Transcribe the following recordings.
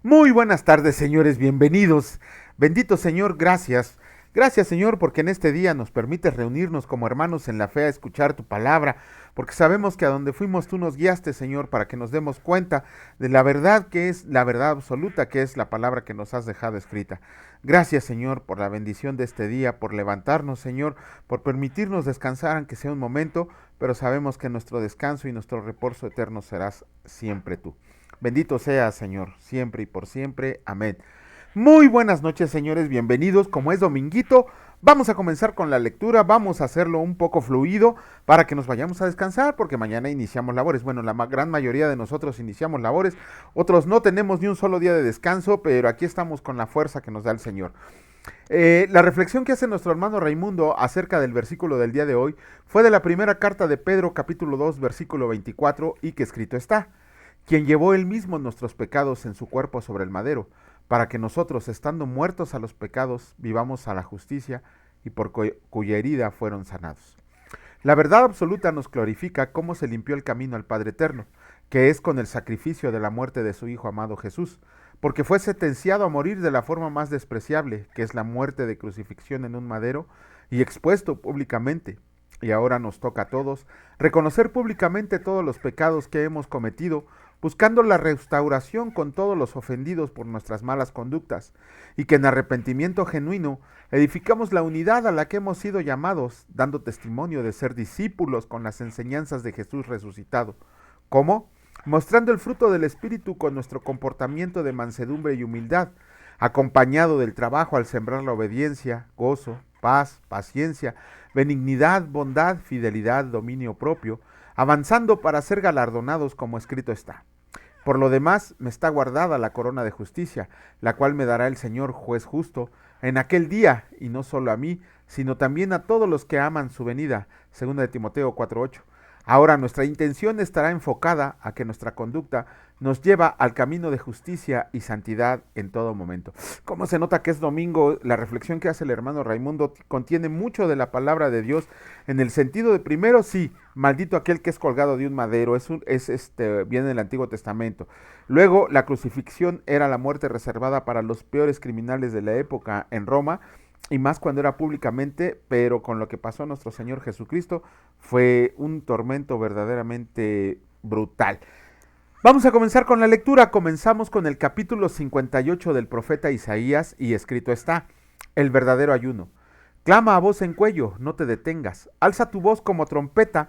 Muy buenas tardes, señores, bienvenidos. Bendito Señor, gracias. Gracias, Señor, porque en este día nos permites reunirnos como hermanos en la fe a escuchar tu palabra, porque sabemos que a donde fuimos tú nos guiaste, Señor, para que nos demos cuenta de la verdad que es la verdad absoluta, que es la palabra que nos has dejado escrita. Gracias, Señor, por la bendición de este día, por levantarnos, Señor, por permitirnos descansar, aunque sea un momento, pero sabemos que nuestro descanso y nuestro reposo eterno serás siempre tú. Bendito sea, Señor, siempre y por siempre. Amén. Muy buenas noches, señores, bienvenidos. Como es dominguito, vamos a comenzar con la lectura, vamos a hacerlo un poco fluido para que nos vayamos a descansar, porque mañana iniciamos labores. Bueno, la gran mayoría de nosotros iniciamos labores, otros no tenemos ni un solo día de descanso, pero aquí estamos con la fuerza que nos da el Señor. La reflexión que hace nuestro hermano Raimundo acerca del versículo del día de hoy fue de la primera carta de Pedro, capítulo 2, versículo 24, y que escrito está: quien llevó él mismo nuestros pecados en su cuerpo sobre el madero, para que nosotros, estando muertos a los pecados, vivamos a la justicia, y por cuya herida fueron sanados. La verdad absoluta nos glorifica cómo se limpió el camino al Padre Eterno, que es con el sacrificio de la muerte de su Hijo amado Jesús, porque fue sentenciado a morir de la forma más despreciable, que es la muerte de crucifixión en un madero, y expuesto públicamente. Y ahora nos toca a todos reconocer públicamente todos los pecados que hemos cometido, buscando la restauración con todos los ofendidos por nuestras malas conductas, y que en arrepentimiento genuino edificamos la unidad a la que hemos sido llamados, dando testimonio de ser discípulos con las enseñanzas de Jesús resucitado. ¿Cómo? Mostrando el fruto del Espíritu con nuestro comportamiento de mansedumbre y humildad, acompañado del trabajo al sembrar la obediencia, gozo, paz, paciencia, benignidad, bondad, fidelidad, dominio propio, avanzando para ser galardonados como escrito está. Por lo demás, me está guardada la corona de justicia, la cual me dará el Señor juez justo en aquel día, y no solo a mí, sino también a todos los que aman su venida. 2 Timoteo 4:8. Ahora nuestra intención estará enfocada a que nuestra conducta nos lleva al camino de justicia y santidad en todo momento. Como se nota que es domingo, la reflexión que hace el hermano Raimundo contiene mucho de la palabra de Dios, en el sentido de, primero, sí, maldito aquel que es colgado de un madero, viene del Antiguo Testamento. Luego, la crucifixión era la muerte reservada para los peores criminales de la época en Roma, y más cuando era públicamente, pero con lo que pasó a nuestro Señor Jesucristo fue un tormento verdaderamente brutal. Vamos a comenzar con la lectura. Comenzamos con el capítulo 58 del profeta Isaías, y escrito está: el verdadero ayuno. Clama a voz en cuello, no te detengas. Alza tu voz como trompeta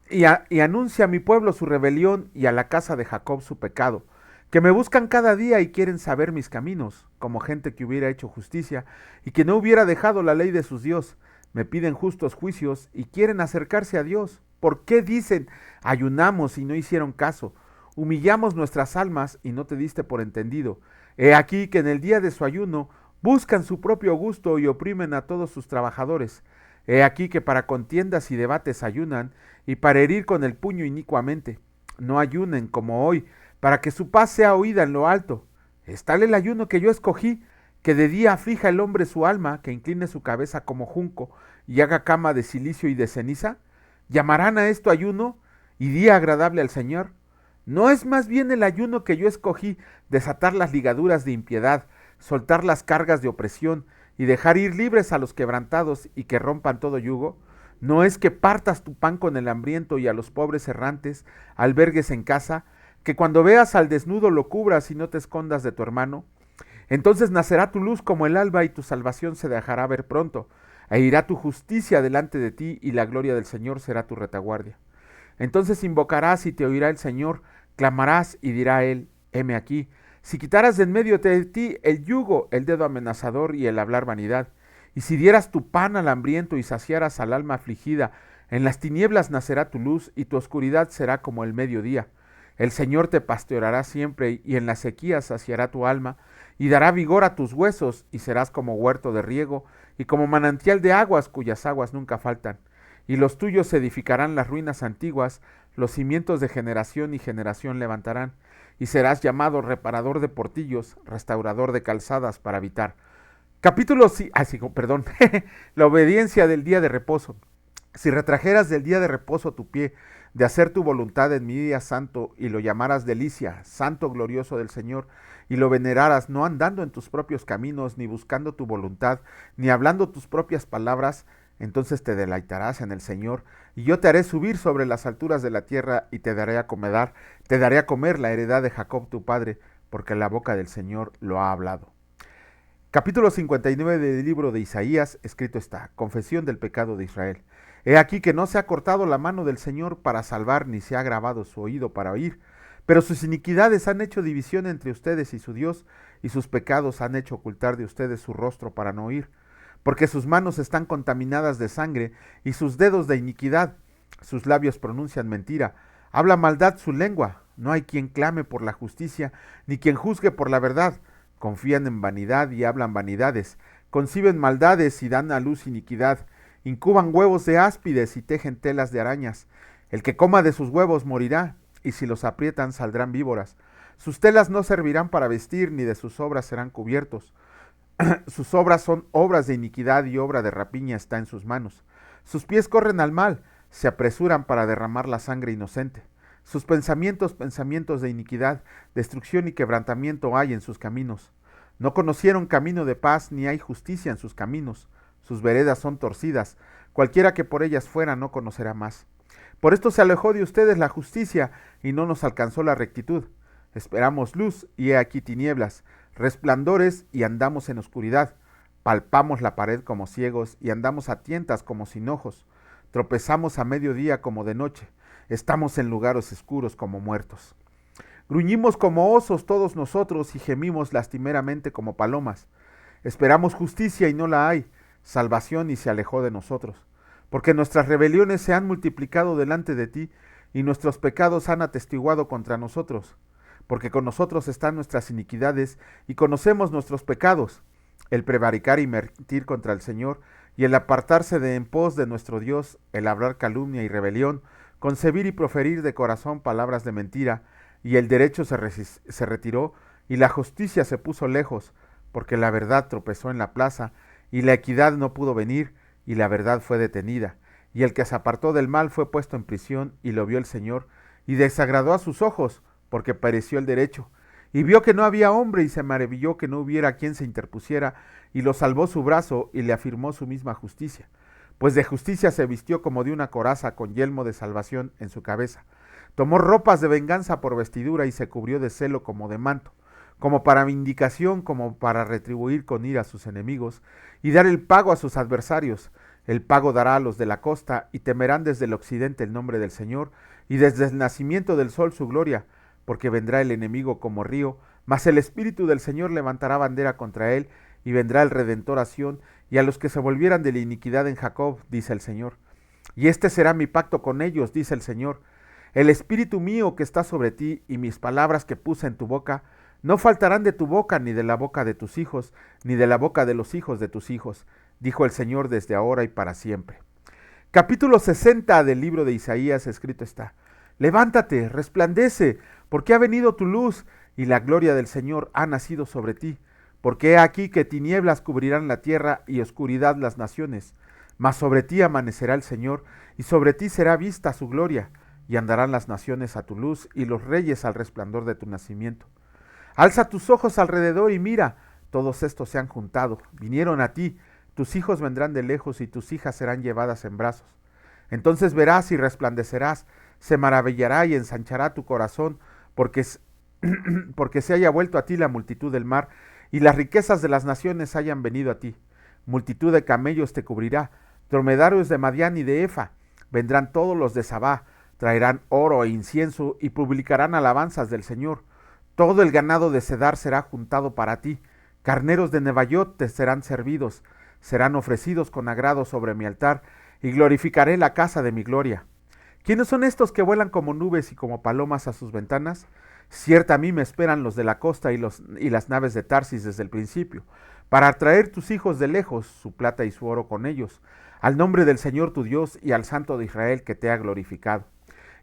y anuncia a mi pueblo su rebelión, y a la casa de Jacob su pecado, que me buscan cada día y quieren saber mis caminos, como gente que hubiera hecho justicia y que no hubiera dejado la ley de sus Dios. Me piden justos juicios y quieren acercarse a Dios. ¿Por qué dicen, ayunamos y no hicieron caso? Humillamos nuestras almas y no te diste por entendido. He aquí que en el día de su ayuno buscan su propio gusto y oprimen a todos sus trabajadores. He aquí que para contiendas y debates ayunan, y para herir con el puño inicuamente. No ayunen como hoy, para que su paz sea oída en lo alto. Es tal el ayuno que yo escogí, que de día aflija el hombre su alma, que incline su cabeza como junco, y haga cama de silicio y de ceniza. ¿Llamarán a esto ayuno y día agradable al Señor? ¿No es más bien el ayuno que yo escogí, desatar las ligaduras de impiedad, soltar las cargas de opresión, y dejar ir libres a los quebrantados, y que rompan todo yugo? ¿No es que partas tu pan con el hambriento, y a los pobres errantes albergues en casa, que cuando veas al desnudo lo cubras y no te escondas de tu hermano? Entonces nacerá tu luz como el alba, y tu salvación se dejará ver pronto, e irá tu justicia delante de ti, y la gloria del Señor será tu retaguardia. Entonces invocarás y te oirá el Señor, clamarás y dirá él, heme aquí. Si quitaras de en medio de ti el yugo, el dedo amenazador y el hablar vanidad, y si dieras tu pan al hambriento y saciaras al alma afligida, en las tinieblas nacerá tu luz, y tu oscuridad será como el mediodía. El Señor te pastoreará siempre, y en la sequía saciará tu alma, y dará vigor a tus huesos, y serás como huerto de riego, y como manantial de aguas cuyas aguas nunca faltan. Y los tuyos edificarán las ruinas antiguas, los cimientos de generación y generación levantarán, y serás llamado reparador de portillos, restaurador de calzadas para habitar. Perdón, la obediencia del día de reposo. Si retrajeras del día de reposo tu pie, de hacer tu voluntad en mi día santo, y lo llamaras delicia, santo glorioso del Señor, y lo veneraras, no andando en tus propios caminos, ni buscando tu voluntad, ni hablando tus propias palabras, entonces te deleitarás en el Señor, y yo te haré subir sobre las alturas de la tierra, y te daré a comer la heredad de Jacob tu padre, porque la boca del Señor lo ha hablado. Capítulo 59 del libro de Isaías, escrito está, confesión del pecado de Israel. He aquí que no se ha cortado la mano del Señor para salvar, ni se ha agravado su oído para oír, pero sus iniquidades han hecho división entre ustedes y su Dios, y sus pecados han hecho ocultar de ustedes su rostro para no oír, porque sus manos están contaminadas de sangre, y sus dedos de iniquidad, sus labios pronuncian mentira, habla maldad su lengua, no hay quien clame por la justicia, ni quien juzgue por la verdad. Confían en vanidad y hablan vanidades, conciben maldades y dan a luz iniquidad, incuban huevos de áspides y tejen telas de arañas. El que coma de sus huevos morirá, y si los aprietan saldrán víboras. Sus telas no servirán para vestir, ni de sus obras serán cubiertos. Sus obras son obras de iniquidad y obra de rapiña está en sus manos. Sus pies corren al mal, se apresuran para derramar la sangre inocente. Sus pensamientos, pensamientos de iniquidad, destrucción y quebrantamiento hay en sus caminos. No conocieron camino de paz, ni hay justicia en sus caminos. Sus veredas son torcidas, cualquiera que por ellas fuera no conocerá más. Por esto se alejó de ustedes la justicia, y no nos alcanzó la rectitud. Esperamos luz, y he aquí tinieblas, resplandores, y andamos en oscuridad. Palpamos la pared como ciegos, y andamos a tientas como sin ojos. Tropezamos a mediodía como de noche. Estamos en lugares oscuros como muertos. Gruñimos como osos todos nosotros y gemimos lastimeramente como palomas. Esperamos justicia y no la hay, salvación y se alejó de nosotros. Porque nuestras rebeliones se han multiplicado delante de ti y nuestros pecados han atestiguado contra nosotros. Porque con nosotros están nuestras iniquidades y conocemos nuestros pecados. El prevaricar y mentir contra el Señor y el apartarse de en pos de nuestro Dios, el hablar calumnia y rebelión, concebir y proferir de corazón palabras de mentira, y el derecho se retiró, y la justicia se puso lejos, porque la verdad tropezó en la plaza, y la equidad no pudo venir, y la verdad fue detenida, y el que se apartó del mal fue puesto en prisión, y lo vio el Señor, y desagradó a sus ojos, porque pereció el derecho, y vio que no había hombre, y se maravilló que no hubiera quien se interpusiera, y lo salvó su brazo, y le afirmó su misma justicia. Pues de justicia se vistió como de una coraza con yelmo de salvación en su cabeza. Tomó ropas de venganza por vestidura y se cubrió de celo como de manto, como para vindicación, como para retribuir con ira a sus enemigos y dar el pago a sus adversarios. El pago dará a los de la costa y temerán desde el occidente el nombre del Señor y desde el nacimiento del sol su gloria, porque vendrá el enemigo como río, mas el Espíritu del Señor levantará bandera contra él y vendrá el Redentor a Sión, y a los que se volvieran de la iniquidad en Jacob, dice el Señor. Y este será mi pacto con ellos, dice el Señor. El Espíritu mío que está sobre ti y mis palabras que puse en tu boca, no faltarán de tu boca, ni de la boca de tus hijos, ni de la boca de los hijos de tus hijos, dijo el Señor desde ahora y para siempre. Capítulo 60 del libro de Isaías escrito está. Levántate, resplandece, porque ha venido tu luz, y la gloria del Señor ha nacido sobre ti. Porque he aquí que tinieblas cubrirán la tierra y oscuridad las naciones. Mas sobre ti amanecerá el Señor, y sobre ti será vista su gloria, y andarán las naciones a tu luz, y los reyes al resplandor de tu nacimiento. Alza tus ojos alrededor y mira, todos estos se han juntado, vinieron a ti, tus hijos vendrán de lejos, y tus hijas serán llevadas en brazos. Entonces verás y resplandecerás, se maravillará y ensanchará tu corazón, porque se haya vuelto a ti la multitud del mar, y las riquezas de las naciones hayan venido a ti. Multitud de camellos te cubrirá, dromedarios de Madián y de Efa. Vendrán todos los de Sabá, traerán oro e incienso y publicarán alabanzas del Señor. Todo el ganado de Cedar será juntado para ti. Carneros de Nebaiot te serán servidos, serán ofrecidos con agrado sobre mi altar, y glorificaré la casa de mi gloria. ¿Quiénes son estos que vuelan como nubes y como palomas a sus ventanas? Cierta a mí me esperan los de la costa y las naves de Tarsis desde el principio, para traer tus hijos de lejos, su plata y su oro con ellos, al nombre del Señor tu Dios y al Santo de Israel que te ha glorificado.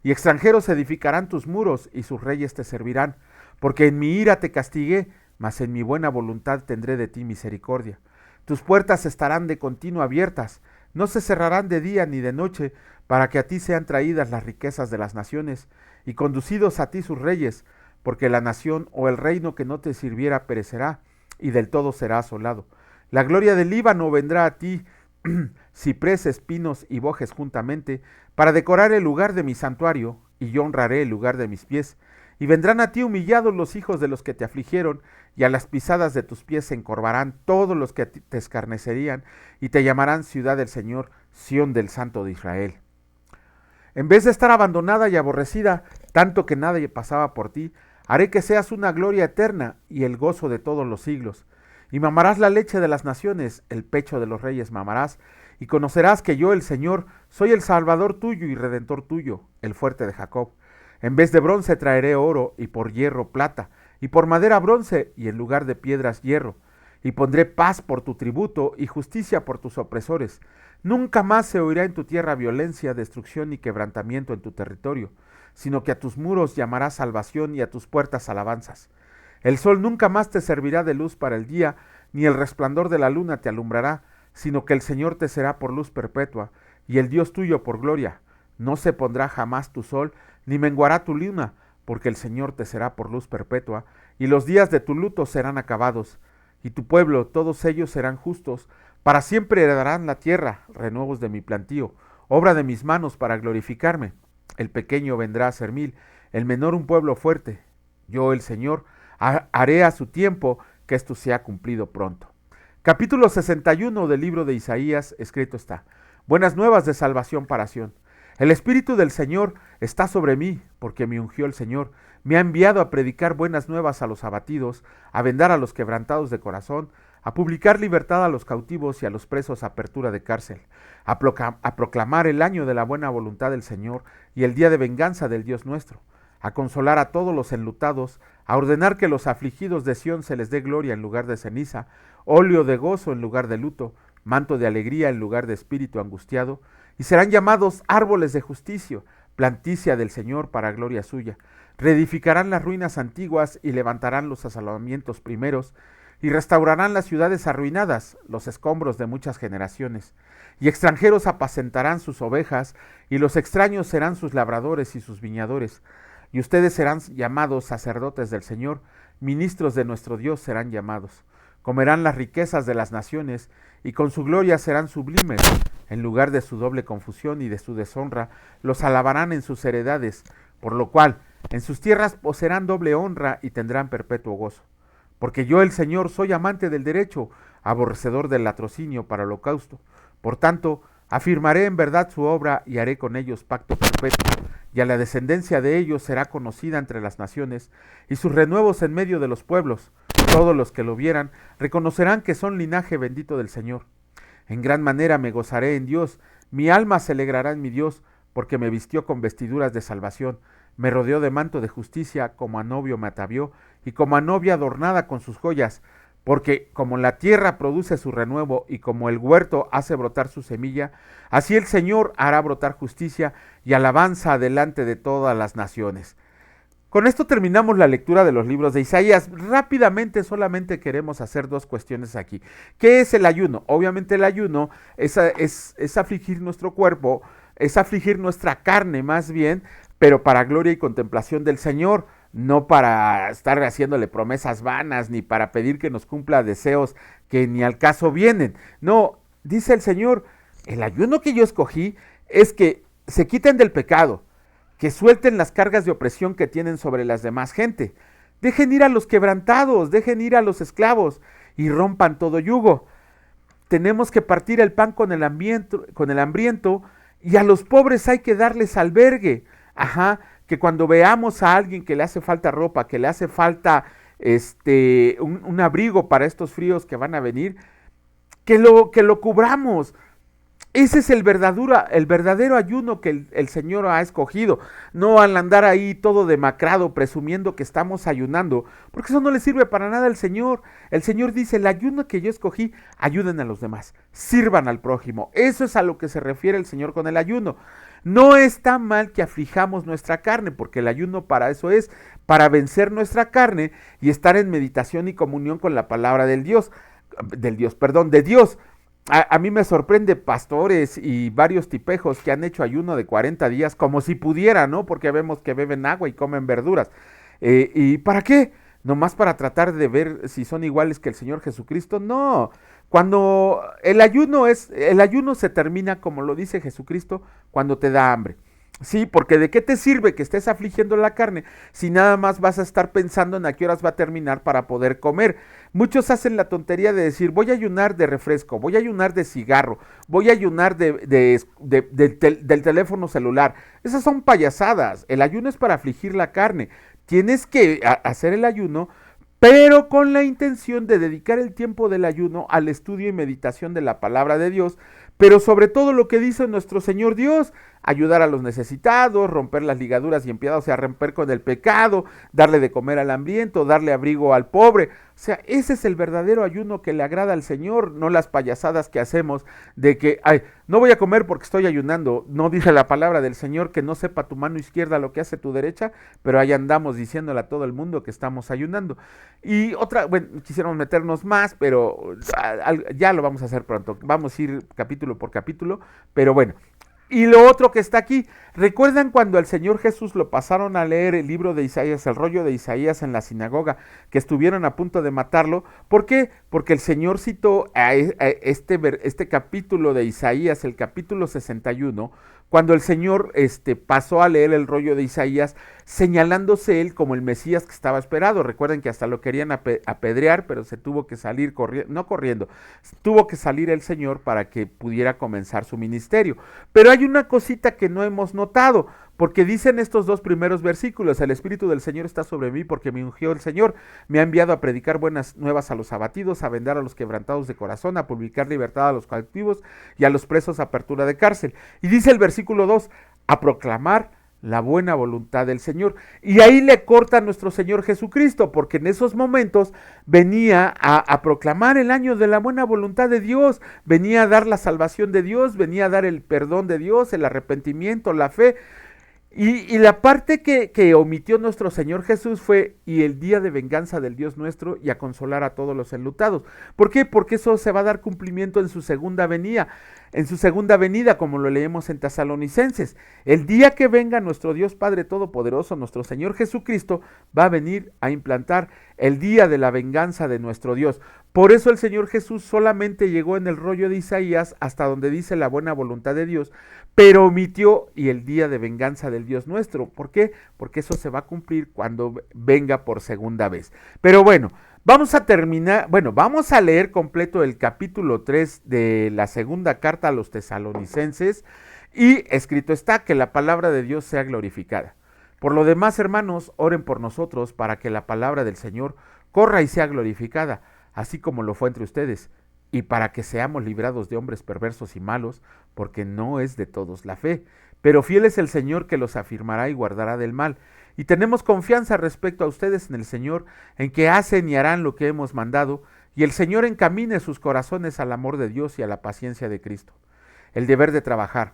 Y extranjeros edificarán tus muros y sus reyes te servirán, porque en mi ira te castigué, mas en mi buena voluntad tendré de ti misericordia. Tus puertas estarán de continuo abiertas, No se cerrarán de día ni de noche, para que a ti sean traídas las riquezas de las naciones, y conducidos a ti sus reyes, porque la nación o el reino que no te sirviera perecerá, y del todo será asolado. La gloria del Líbano vendrá a ti, cipreses, pinos y bojes juntamente, para decorar el lugar de mi santuario, y yo honraré el lugar de mis pies. Y vendrán a ti humillados los hijos de los que te afligieron, y a las pisadas de tus pies se encorvarán todos los que te escarnecerían, y te llamarán ciudad del Señor, Sión del Santo de Israel. En vez de estar abandonada y aborrecida, tanto que nadie pasaba por ti, haré que seas una gloria eterna y el gozo de todos los siglos. Y mamarás la leche de las naciones, el pecho de los reyes mamarás, y conocerás que yo, el Señor, soy el Salvador tuyo y Redentor tuyo, el fuerte de Jacob. En vez de bronce traeré oro, y por hierro plata, y por madera bronce, y en lugar de piedras hierro. Y pondré paz por tu tributo, y justicia por tus opresores. Nunca más se oirá en tu tierra violencia, destrucción y quebrantamiento en tu territorio, sino que a tus muros llamarás salvación y a tus puertas alabanzas. El sol nunca más te servirá de luz para el día, ni el resplandor de la luna te alumbrará, sino que el Señor te será por luz perpetua, y el Dios tuyo por gloria. No se pondrá jamás tu sol, ni menguará tu luna, porque el Señor te será por luz perpetua, y los días de tu luto serán acabados. Y tu pueblo, todos ellos serán justos, para siempre heredarán la tierra, renuevos de mi plantío, obra de mis manos para glorificarme. El pequeño vendrá a ser 1000, el menor un pueblo fuerte. Yo, el Señor, haré a su tiempo que esto sea cumplido pronto. Capítulo 61 del libro de Isaías, escrito está: Buenas nuevas de salvación para Sión. El Espíritu del Señor está sobre mí, porque me ungió el Señor. Me ha enviado a predicar buenas nuevas a los abatidos, a vendar a los quebrantados de corazón, a publicar libertad a los cautivos y a los presos apertura de cárcel, a proclamar el año de la buena voluntad del Señor y el día de venganza del Dios nuestro, a consolar a todos los enlutados, a ordenar que los afligidos de Sión se les dé gloria en lugar de ceniza, óleo de gozo en lugar de luto, manto de alegría en lugar de espíritu angustiado, y serán llamados árboles de justicia, planticia del Señor para gloria suya. Reedificarán las ruinas antiguas y levantarán los asolamientos primeros, y restaurarán las ciudades arruinadas, los escombros de muchas generaciones. Y extranjeros apacentarán sus ovejas, y los extraños serán sus labradores y sus viñadores. Y ustedes serán llamados sacerdotes del Señor, ministros de nuestro Dios serán llamados. Comerán las riquezas de las naciones, y con su gloria serán sublimes. En lugar de su doble confusión y de su deshonra, los alabarán en sus heredades, por lo cual en sus tierras poseerán doble honra y tendrán perpetuo gozo. Porque yo, el Señor, soy amante del derecho, aborrecedor del latrocinio para holocausto. Por tanto, afirmaré en verdad su obra y haré con ellos pacto perpetuo, y a la descendencia de ellos será conocida entre las naciones, y sus renuevos en medio de los pueblos. Todos los que lo vieran reconocerán que son linaje bendito del Señor. En gran manera me gozaré en Dios, mi alma se alegrará en mi Dios, porque me vistió con vestiduras de salvación, me rodeó de manto de justicia, como a novio me atavió, y como a novia adornada con sus joyas, porque como la tierra produce su renuevo, y como el huerto hace brotar su semilla, así el Señor hará brotar justicia y alabanza delante de todas las naciones. Con esto terminamos la lectura de los libros de Isaías. Rápidamente solamente queremos hacer dos cuestiones aquí. ¿Qué es el ayuno? Obviamente el ayuno es afligir nuestro cuerpo, es afligir nuestra carne más bien, pero para gloria y contemplación del Señor, no para estar haciéndole promesas vanas, ni para pedir que nos cumpla deseos que ni al caso vienen. No, dice el Señor, el ayuno que yo escogí es que se quiten del pecado, que suelten las cargas de opresión que tienen sobre las demás gente. Dejen ir a los quebrantados, dejen ir a los esclavos y rompan todo yugo. Tenemos que partir el pan con el hambriento y a los pobres hay que darles albergue. Que cuando veamos a alguien que le hace falta ropa, que le hace falta un abrigo para estos fríos que van a venir, que lo cubramos. Ese es el verdadero ayuno que el Señor ha escogido, no al andar ahí todo demacrado presumiendo que estamos ayunando, porque eso no le sirve para nada al Señor. El Señor dice, el ayuno que yo escogí, ayuden a los demás, sirvan al prójimo. Eso es a lo que se refiere el Señor con el ayuno. No está mal que aflijamos nuestra carne, porque el ayuno para eso es, para vencer nuestra carne y estar en meditación y comunión con la palabra de Dios. A mí me sorprende pastores y varios tipejos que han hecho ayuno de 40 días como si pudiera, ¿no? Porque vemos que beben agua y comen verduras. ¿Y para qué? Nomás para tratar de ver si son iguales que el Señor Jesucristo. No. Cuando el ayuno se termina, como lo dice Jesucristo, cuando te da hambre. Sí, porque ¿de qué te sirve que estés afligiendo la carne si nada más vas a estar pensando en a qué horas va a terminar para poder comer? Muchos hacen la tontería de decir, voy a ayunar de refresco, voy a ayunar de cigarro, voy a ayunar del teléfono celular. Esas son payasadas. El ayuno es para afligir la carne. Tienes que hacer el ayuno, pero con la intención de dedicar el tiempo del ayuno al estudio y meditación de la palabra de Dios, pero sobre todo lo que dice nuestro Señor Dios, ayudar a los necesitados, romper las ligaduras y impiedad, o sea, romper con el pecado, darle de comer al hambriento, darle abrigo al pobre. O sea, ese es el verdadero ayuno que le agrada al Señor, no las payasadas que hacemos de que, ay, no voy a comer porque estoy ayunando. No dice la palabra del Señor que no sepa tu mano izquierda lo que hace tu derecha, pero ahí andamos diciéndole a todo el mundo que estamos ayunando. Y otra, bueno, quisiéramos meternos más, pero ya lo vamos a hacer pronto. Vamos a ir capítulo por capítulo, pero bueno. Y lo otro que está aquí, ¿recuerdan cuando al Señor Jesús lo pasaron a leer el libro de Isaías, el rollo de Isaías en la sinagoga, que estuvieron a punto de matarlo? ¿Por qué? Porque el Señor citó a este capítulo de Isaías, el capítulo 61, cuando el Señor pasó a leer el rollo de Isaías, señalándose él como el Mesías que estaba esperado. Recuerden que hasta lo querían apedrear, pero se tuvo que salir no corriendo, tuvo que salir el Señor para que pudiera comenzar su ministerio. Pero hay una cosita que no hemos notado, porque dicen estos dos primeros versículos: el Espíritu del Señor está sobre mí porque me ungió el Señor, me ha enviado a predicar buenas nuevas a los abatidos, a vendar a los quebrantados de corazón, a publicar libertad a los cautivos y a los presos apertura de cárcel. Y dice el versículo 2, a proclamar la buena voluntad del Señor. Y ahí le corta a nuestro Señor Jesucristo, porque en esos momentos venía a proclamar el año de la buena voluntad de Dios, venía a dar la salvación de Dios, venía a dar el perdón de Dios, el arrepentimiento, la fe. Y la parte que omitió nuestro Señor Jesús fue, y el día de venganza del Dios nuestro, y a consolar a todos los enlutados. ¿Por qué? Porque eso se va a dar cumplimiento en su segunda venida, como lo leemos en Tesalonicenses. El día que venga nuestro Dios Padre Todopoderoso, nuestro Señor Jesucristo, va a venir a implantar el día de la venganza de nuestro Dios. Por eso el Señor Jesús solamente llegó en el rollo de Isaías hasta donde dice la buena voluntad de Dios, pero omitió y el día de venganza del Dios nuestro. ¿Por qué? Porque eso se va a cumplir cuando venga por segunda vez. Pero bueno, vamos a leer completo el capítulo 3 de la segunda carta a los tesalonicenses, y escrito está: que la palabra de Dios sea glorificada. Por lo demás, hermanos, oren por nosotros para que la palabra del Señor corra y sea glorificada, así como lo fue entre ustedes, y para que seamos librados de hombres perversos y malos, porque no es de todos la fe. Pero fiel es el Señor que los afirmará y guardará del mal. Y tenemos confianza respecto a ustedes en el Señor, en que hacen y harán lo que hemos mandado, y el Señor encamine sus corazones al amor de Dios y a la paciencia de Cristo. El deber de trabajar.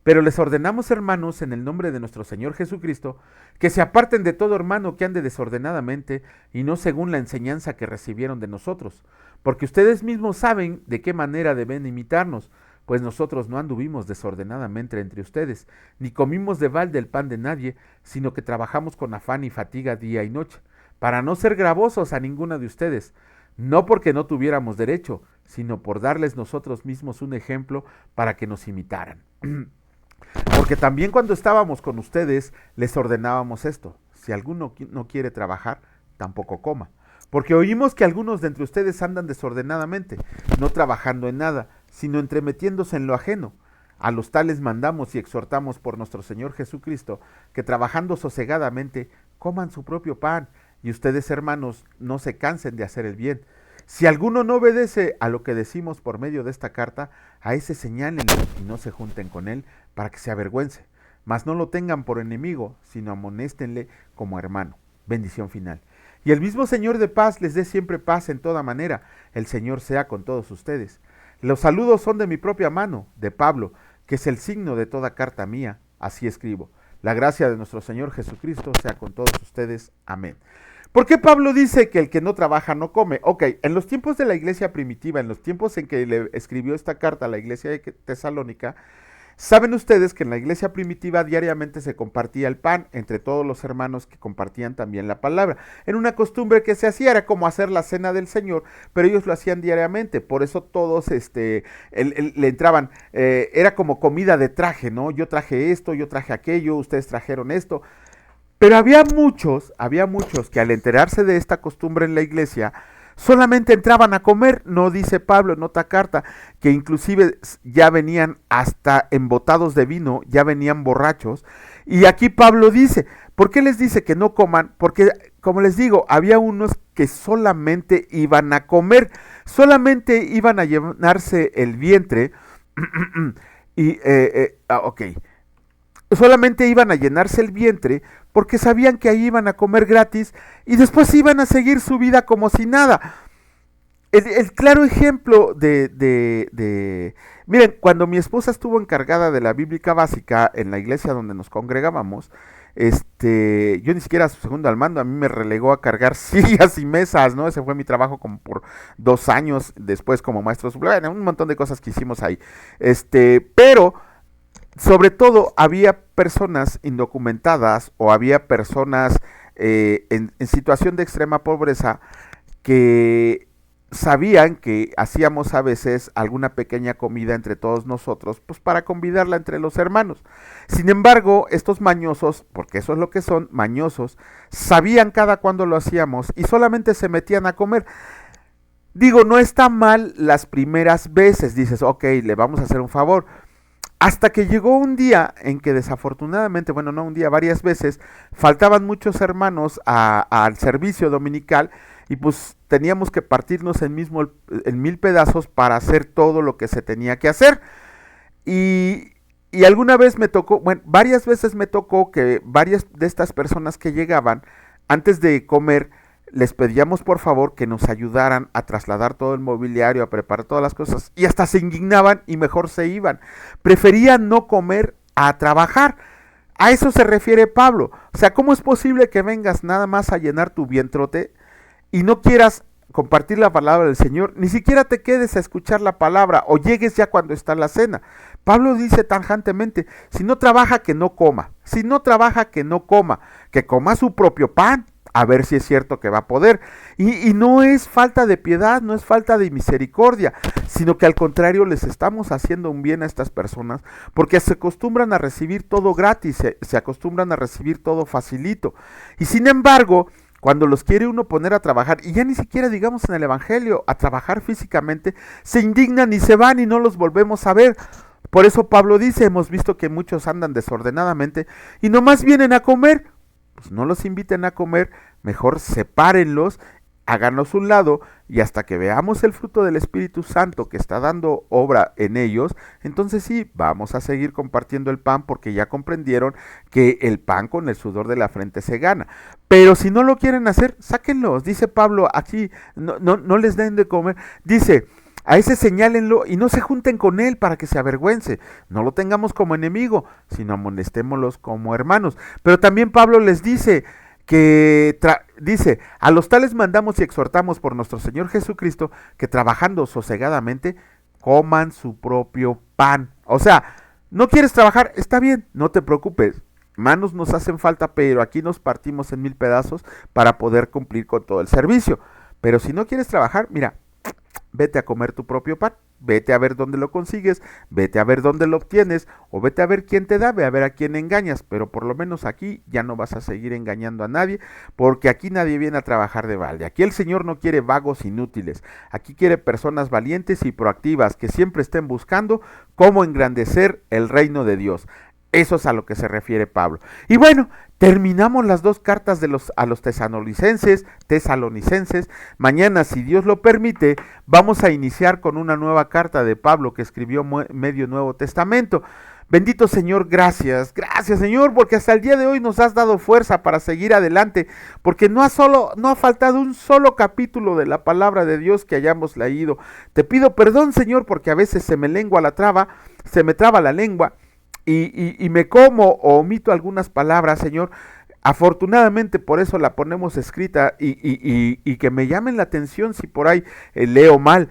Pero les ordenamos, hermanos, en el nombre de nuestro Señor Jesucristo, que se aparten de todo hermano que ande desordenadamente y no según la enseñanza que recibieron de nosotros, porque ustedes mismos saben de qué manera deben imitarnos, pues nosotros no anduvimos desordenadamente entre ustedes, ni comimos de balde el pan de nadie, sino que trabajamos con afán y fatiga día y noche, para no ser gravosos a ninguno de ustedes, no porque no tuviéramos derecho, sino por darles nosotros mismos un ejemplo para que nos imitaran. Porque también cuando estábamos con ustedes les ordenábamos esto: si alguno no quiere trabajar, tampoco coma. Porque oímos que algunos de entre ustedes andan desordenadamente, no trabajando en nada, sino entremetiéndose en lo ajeno. A los tales mandamos y exhortamos por nuestro Señor Jesucristo, que trabajando sosegadamente coman su propio pan, y ustedes, hermanos, no se cansen de hacer el bien. Si alguno no obedece a lo que decimos por medio de esta carta, a ese señálenlo y no se junten con él para que se avergüence. Mas no lo tengan por enemigo, sino amonéstenle como hermano. Bendición final. Y el mismo Señor de paz les dé siempre paz en toda manera. El Señor sea con todos ustedes. Los saludos son de mi propia mano, de Pablo, que es el signo de toda carta mía. Así escribo. La gracia de nuestro Señor Jesucristo sea con todos ustedes. Amén. ¿Por qué Pablo dice que el que no trabaja no come? Ok, en los tiempos de la iglesia primitiva, en los tiempos en que le escribió esta carta a la iglesia de Tesalónica, saben ustedes que en la iglesia primitiva diariamente se compartía el pan entre todos los hermanos que compartían también la palabra. Era una costumbre que se hacía, era como hacer la cena del Señor, pero ellos lo hacían diariamente, por eso todos le entraban, era como comida de traje, ¿no? Yo traje esto, yo traje aquello, ustedes trajeron esto. Pero había muchos que al enterarse de esta costumbre en la iglesia, solamente entraban a comer. No dice Pablo en otra carta que inclusive ya venían hasta embotados de vino, ya venían borrachos. Y aquí Pablo dice, ¿por qué les dice que no coman? Porque, como les digo, había unos que solamente iban a comer, solamente iban a llenarse el vientre. Ok. Solamente iban a llenarse el vientre porque sabían que ahí iban a comer gratis y después iban a seguir su vida como si nada. El claro ejemplo miren, cuando mi esposa estuvo encargada de la bíblica básica en la iglesia donde nos congregábamos, yo ni siquiera a su segundo al mando, a mí me relegó a cargar sillas y mesas, ¿no? Ese fue mi trabajo como por 2 años, después como maestro suplente, un montón de cosas que hicimos ahí. Pero sobre todo había personas indocumentadas o había personas en situación de extrema pobreza que sabían que hacíamos a veces alguna pequeña comida entre todos nosotros, pues para convidarla entre los hermanos. Sin embargo, estos mañosos, porque eso es lo que son, mañosos, sabían cada cuándo lo hacíamos y solamente se metían a comer. Digo, no está mal las primeras veces, dices, ok, le vamos a hacer un favor. Hasta que llegó un día en que desafortunadamente, bueno, no un día, varias veces, faltaban muchos hermanos al servicio dominical y pues teníamos que partirnos en 1000 pedazos para hacer todo lo que se tenía que hacer. Y alguna vez me tocó, bueno, varias veces me tocó que varias de estas personas que llegaban, antes de comer, les pedíamos por favor que nos ayudaran a trasladar todo el mobiliario, a preparar todas las cosas, y hasta se indignaban y mejor se iban. Preferían no comer a trabajar. A eso se refiere Pablo. O sea, ¿cómo es posible que vengas nada más a llenar tu vientrote y no quieras compartir la palabra del Señor? Ni siquiera te quedes a escuchar la palabra o llegues ya cuando está la cena. Pablo dice tajantemente, si no trabaja que no coma, si no trabaja que no coma, que coma su propio pan. A ver si es cierto que va a poder. Y no es falta de piedad, no es falta de misericordia, sino que al contrario les estamos haciendo un bien a estas personas porque se acostumbran a recibir todo gratis, se acostumbran a recibir todo facilito. Y sin embargo, cuando los quiere uno poner a trabajar, y ya ni siquiera digamos en el evangelio, a trabajar físicamente, se indignan y se van y no los volvemos a ver. Por eso Pablo dice, hemos visto que muchos andan desordenadamente y nomás vienen a comer. Pues no los inviten a comer, mejor sepárenlos, háganlos un lado y hasta que veamos el fruto del Espíritu Santo que está dando obra en ellos, entonces sí, vamos a seguir compartiendo el pan porque ya comprendieron que el pan con el sudor de la frente se gana. Pero si no lo quieren hacer, sáquenlos, dice Pablo aquí, no les den de comer, dice... A ese señálenlo y no se junten con él para que se avergüence. No lo tengamos como enemigo, sino amonestémoslos como hermanos. Pero también Pablo les dice dice, a los tales mandamos y exhortamos por nuestro Señor Jesucristo que trabajando sosegadamente coman su propio pan. O sea, no quieres trabajar, está bien, no te preocupes. Manos nos hacen falta, pero aquí nos partimos en 1000 pedazos para poder cumplir con todo el servicio. Pero si no quieres trabajar, mira, vete a comer tu propio pan, vete a ver dónde lo consigues, vete a ver dónde lo obtienes, o vete a ver quién te da, ve a ver a quién engañas, pero por lo menos aquí ya no vas a seguir engañando a nadie, porque aquí nadie viene a trabajar de balde. Aquí el Señor no quiere vagos inútiles, aquí quiere personas valientes y proactivas que siempre estén buscando cómo engrandecer el reino de Dios. Eso es a lo que se refiere Pablo. Y bueno, terminamos las 2 cartas a los tesalonicenses. Mañana, si Dios lo permite, vamos a iniciar con una nueva carta de Pablo que escribió medio Nuevo Testamento. Bendito Señor, gracias Señor, porque hasta el día de hoy nos has dado fuerza para seguir adelante, porque no ha faltado un solo capítulo de la palabra de Dios que hayamos leído. Te pido perdón, Señor, porque a veces se me traba la lengua, y me como o omito algunas palabras, Señor, afortunadamente por eso la ponemos escrita y que me llamen la atención si por ahí leo mal.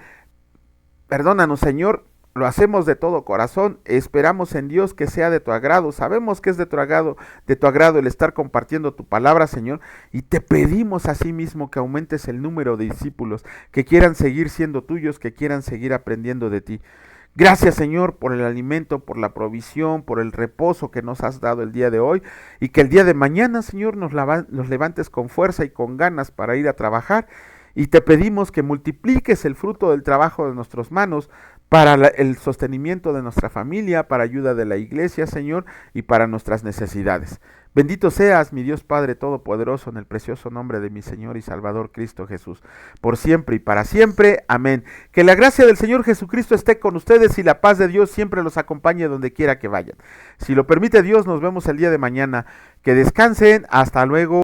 Perdónanos, Señor, lo hacemos de todo corazón, esperamos en Dios que sea de tu agrado, sabemos que es de tu agrado el estar compartiendo tu palabra, Señor, y te pedimos asimismo que aumentes el número de discípulos que quieran seguir siendo tuyos, que quieran seguir aprendiendo de ti. Gracias, Señor, por el alimento, por la provisión, por el reposo que nos has dado el día de hoy, y que el día de mañana, Señor, nos levantes con fuerza y con ganas para ir a trabajar, y te pedimos que multipliques el fruto del trabajo de nuestras manos para el sostenimiento de nuestra familia, para ayuda de la iglesia, Señor, y para nuestras necesidades. Bendito seas, mi Dios Padre Todopoderoso, en el precioso nombre de mi Señor y Salvador Cristo Jesús, por siempre y para siempre. Amén. Que la gracia del Señor Jesucristo esté con ustedes y la paz de Dios siempre los acompañe donde quiera que vayan. Si lo permite Dios, nos vemos el día de mañana. Que descansen. Hasta luego.